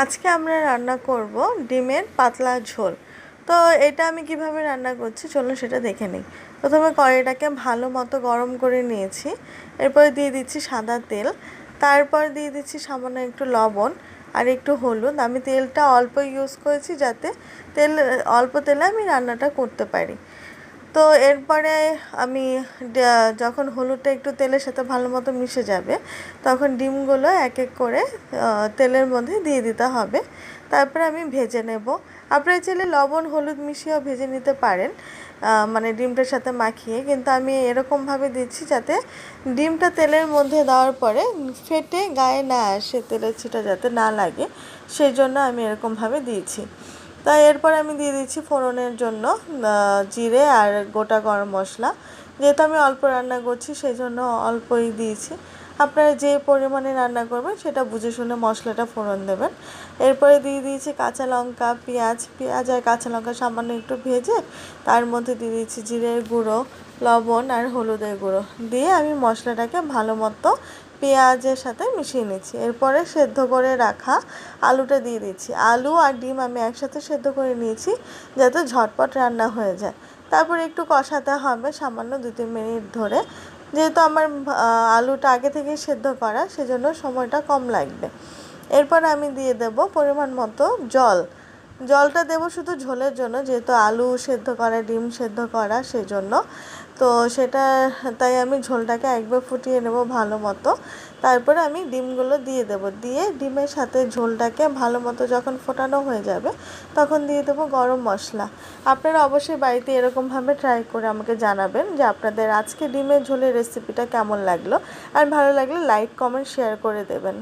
আজকে আমরা রান্না করব ডিমের পাতলা ঝোল। তো এটা আমি কিভাবে রান্না করছি চলুন সেটা দেখে নিই। প্রথমে কড়াইটাকে ভালো মতো গরম করে নিয়েছি, এরপরে দিয়ে দিচ্ছি সাদা তেল, তারপর দিয়ে দিচ্ছি সামান্য একটু লবণ আর একটু হলুদ। আমি তেলটা অল্প ইউজ করেছি যাতে অল্প তেলে আমি রান্নাটা করতে পারি। তো এরপরে আমি যখন হলুদটা একটু তেলের সাথে ভালো মতো মিশে যাবে তখন ডিমগুলো এক এক করে তেলের মধ্যে দিয়ে দিতে হবে। তারপরে আমি ভেজে নেব। আপনারা চাইলে লবণ হলুদ মিশিয়েও ভেজে নিতে পারেন, মানে ডিমটার সাথে মাখিয়ে, কিন্তু আমি এরকমভাবে দিচ্ছি যাতে ডিমটা তেলের মধ্যে দেওয়ার পরে ফেটে গায়ে না আসে, তেলের ছিটা যাতে না লাগে, সেই জন্য আমি এরকমভাবে দিয়েছি। তাই এরপর আমি দিয়ে দিচ্ছি ফোড়নের জন্য জিরে আর গোটা গরম মশলা। যেহেতু আমি অল্প রান্না করছি সেই জন্য অল্পই দিয়েছি। আপনারা যে পরিমাণে রান্না করবেন সেটা বুঝে শুনে মশলাটা ফোড়ন দেবেন। এরপরে দিয়ে দিয়েছি কাঁচা লঙ্কা, পেঁয়াজ আর কাঁচা লঙ্কা সামান্য একটু ভেজে তার মধ্যে দিয়ে দিয়েছি জিরের গুঁড়ো, লবণ আর হলুদের গুঁড়ো দিয়ে আমি মশলাটাকে ভালো মতো পেঁয়াজের সাথে মিশিয়ে নিচ্ছি। এরপরে সেদ্ধ করে রাখা আলুটা দিয়ে দিচ্ছি। আলু আর ডিম আমি একসাথে সেদ্ধ করে নিয়েছি যাতে ঝটপট রান্না হয়ে যায়। তারপর একটু কষাতে হবে সামান্য 2-3 মিনিট ধরে। যেহেতু আমার আলুটা আগে থেকেই সেদ্ধ করা সেজন্য সময়টা কম লাগবে। এরপর আমি দিয়ে দেব পরিমাণ মতো জলটা দেব শুধু ঝোলের জন্য, যেহেতু আলু সেদ্ধ করা ডিম সেদ্ধ করা সেজন্য। তো তাই আমি ঝোলটাকে একবার ফুটিয়ে নেব ভালো মতো। তারপরে আমি ডিমগুলো দিয়ে দেব, দিয়ে ডিমের সাথে ঝোলটাকে ভালো মতো যখন ফোটানো হয়ে যাবে তখন দিয়ে দেবো গরম মশলা। আপনারা অবশ্যই বাড়িতে এরকমভাবে ট্রাই করে আমাকে জানাবেন যে আপনাদের আজকে ডিমের ঝোলের রেসিপিটা কেমন লাগলো, আর ভালো লাগলে লাইক কমেন্ট শেয়ার করে দেবেন।